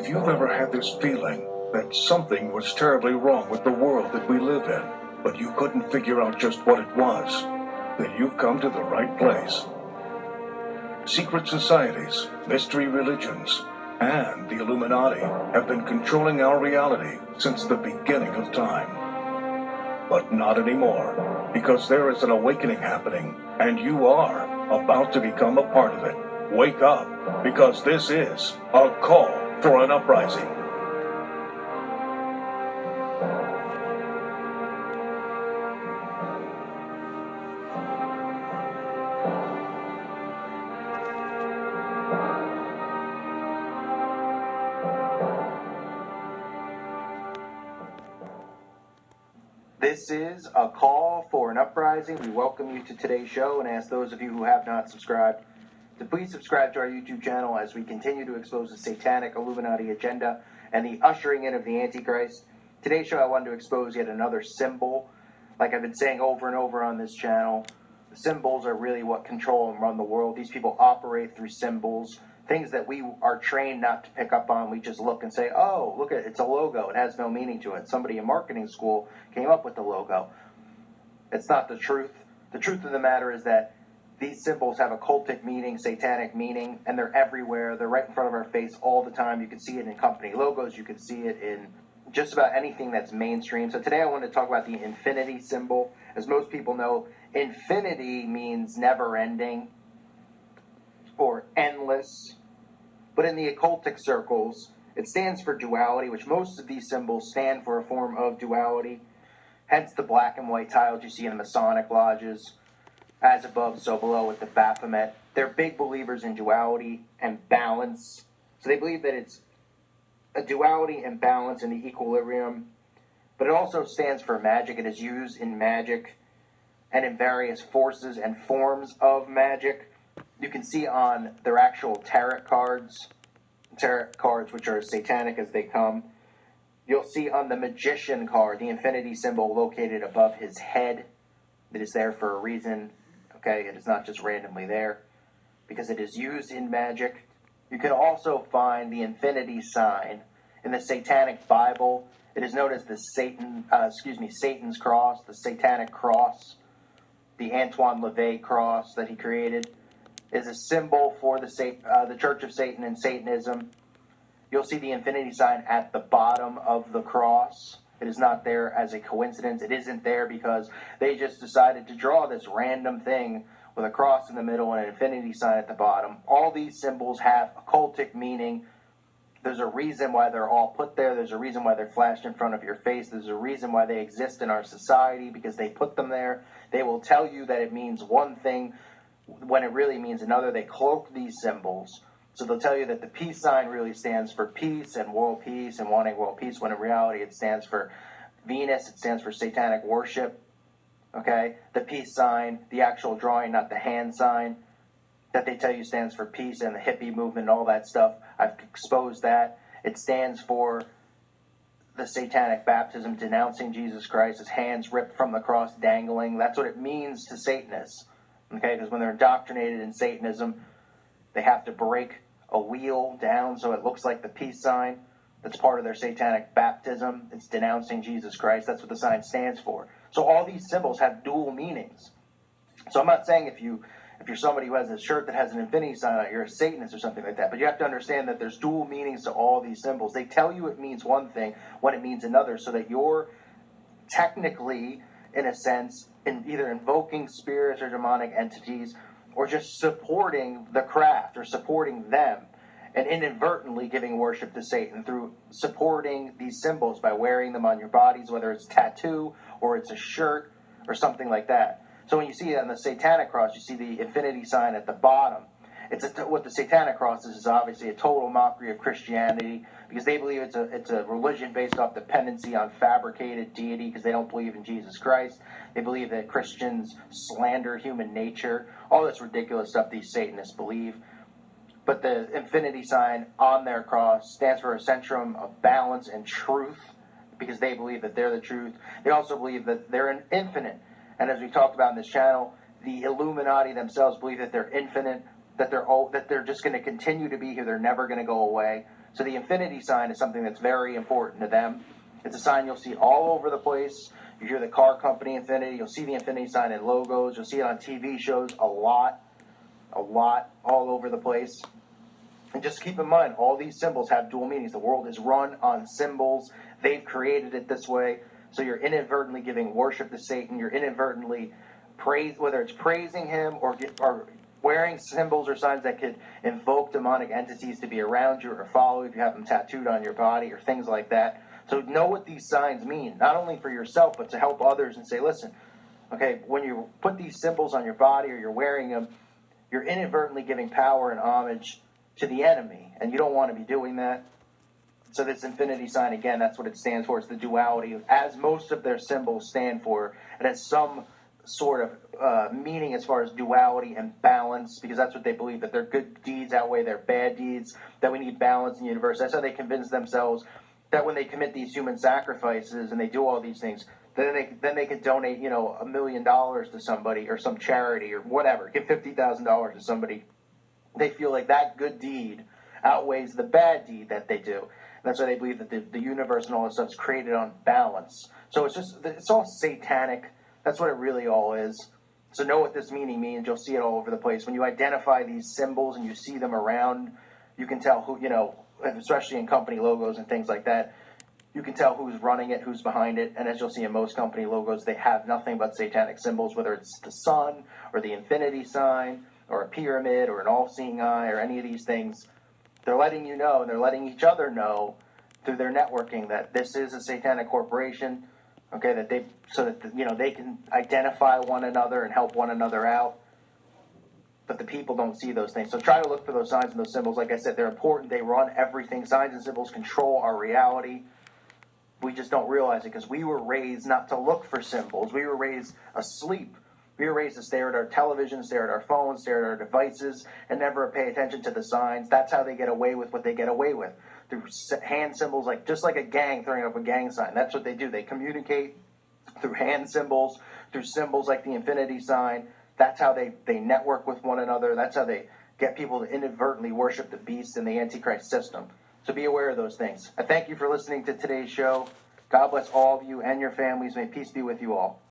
If you've ever had this feeling that something was terribly wrong with the world that we live in, but you couldn't figure out just what it was, then you've come to the right place. Secret societies, mystery religions, and the Illuminati have been controlling our reality since the beginning of time. But not anymore, because there is an awakening happening, and you are about to become a part of it. Wake up, because this is a call for an uprising. This is a call for an uprising. We welcome you to today's show and ask those of you who have not subscribed to please subscribe to our YouTube channel as we continue to expose the satanic Illuminati agenda and the ushering in of the Antichrist. Today's show I wanted to expose yet another symbol. Like I've been saying over and over on this channel, the symbols are really what control and run the world. These people operate through symbols. Things that we are trained not to pick up on, we just look and say, oh, look, it's a logo. It has no meaning to it. Somebody in marketing school came up with the logo. It's not the truth. The truth of the matter is that these symbols have occultic meaning, satanic meaning, and they're everywhere. They're right in front of our face all the time. You can see it in company logos. You can see it in just about anything that's mainstream. So today I want to talk about the infinity symbol. As most people know, infinity means never-ending or endless. But in the occultic circles, it stands for duality, which most of these symbols stand for a form of duality. Hence the black and white tiles you see in the Masonic lodges, as above, so below with the Baphomet. They're big believers in duality and balance. So they believe that it's a duality and balance in the equilibrium. But it also stands for magic. It is used in magic and in various forces and forms of magic. You can see on their actual tarot cards which are as satanic as they come. You'll see on the magician card, the infinity symbol located above his head. It is there for a reason. Okay, it is not just randomly there, because it is used in magic. You can also find the infinity sign in the Satanic Bible. It is known as the Satan's cross, the Satanic cross, the Antoine LaVey cross that he created. Is a symbol for the Church of Satan and Satanism. You'll see the infinity sign at the bottom of the cross. It is not there as a coincidence. It isn't there because they just decided to draw this random thing with a cross in the middle and an infinity sign at the bottom. All these symbols have occultic meaning. There's a reason why they're all put there. There's a reason why they're flashed in front of your face. There's a reason why they exist in our society, because they put them there. They will tell you that it means one thing when it really means another. They cloak these symbols. So they'll tell you that the peace sign really stands for peace and world peace and wanting world peace, when in reality it stands for Venus. It stands for satanic worship. Okay? The peace sign, the actual drawing, not the hand sign, that they tell you stands for peace and the hippie movement and all that stuff. I've exposed that. It stands for the satanic baptism, denouncing Jesus Christ, his hands ripped from the cross, dangling. That's what it means to Satanists. Okay? Because when they're indoctrinated in Satanism, they have to break a wheel down so it looks like the peace sign. That's part of their satanic baptism. It's denouncing Jesus Christ. That's what the sign stands for. So all these symbols have dual meanings. So I'm not saying if you're somebody who has a shirt that has an infinity sign on it, you're a Satanist or something like that. But you have to understand that there's dual meanings to all these symbols. They tell you it means one thing when it means another, so that you're technically, in a sense, either invoking spirits or demonic entities, or just supporting the craft or supporting them, and inadvertently giving worship to Satan through supporting these symbols by wearing them on your bodies, whether it's a tattoo or it's a shirt or something like that. So when you see it on the Satanic cross, you see the infinity sign at the bottom. What the Satanic cross is obviously a total mockery of Christianity, because they believe it's a religion based off dependency on fabricated deity, because they don't believe in Jesus Christ. They believe that Christians slander human nature. All this ridiculous stuff these Satanists believe. But the infinity sign on their cross stands for a centrum of balance and truth, because they believe that they're the truth. They also believe that they're infinite. And as we talked about in this channel, the Illuminati themselves believe that they're infinite, that they're just going to continue to be here. They're never going to go away. So the infinity sign is something that's very important to them. It's a sign you'll see all over the place. You hear the car company Infinity. You'll see the infinity sign in logos. You'll see it on TV shows a lot, all over the place. And just keep in mind, all these symbols have dual meanings. The world is run on symbols. They've created it this way. So you're inadvertently giving worship to Satan. You're inadvertently whether it's praising him or wearing symbols or signs that could invoke demonic entities to be around you or follow you if you have them tattooed on your body or things like that. So know what these signs mean, not only for yourself, but to help others and say, listen, okay, when you put these symbols on your body or you're wearing them, you're inadvertently giving power and homage to the enemy, and you don't want to be doing that. So this infinity sign, again, that's what it stands for. It's the duality, as most of their symbols stand for. It has some sort of meaning as far as duality and balance, because that's what they believe, that their good deeds outweigh their bad deeds, that we need balance in the universe. That's how they convince themselves that when they commit these human sacrifices and they do all these things, then they could donate, $1 million to somebody or some charity or whatever, give $50,000 to somebody. They feel like that good deed outweighs the bad deed that they do. And that's why they believe that the universe and all this stuff is created on balance. So it's all satanic. That's what it really all is. So know what this meaning means. You'll see it all over the place. When you identify these symbols and you see them around, you can tell who, especially in company logos and things like that, you can tell who's running it, who's behind it. And as you'll see in most company logos, they have nothing but satanic symbols, whether it's the sun or the infinity sign or a pyramid or an all-seeing eye or any of these things. They're letting you know, and they're letting each other know through their networking that this is a satanic corporation, okay, that they can identify one another and help one another out. But the people don't see those things. So try to look for those signs and those symbols. Like I said, they're important. They run everything. Signs and symbols control our reality. We just don't realize it because we were raised not to look for symbols. We were raised asleep. We were raised to stare at our television, stare at our phones, stare at our devices, and never pay attention to the signs. That's how they get away with what they get away with. Through hand symbols, just like a gang throwing up a gang sign. That's what they do. They communicate through hand symbols, through symbols like the infinity sign. That's how they network with one another. That's how they get people to inadvertently worship the beast and the Antichrist system. So be aware of those things. I thank you for listening to today's show. God bless all of you and your families. May peace be with you all.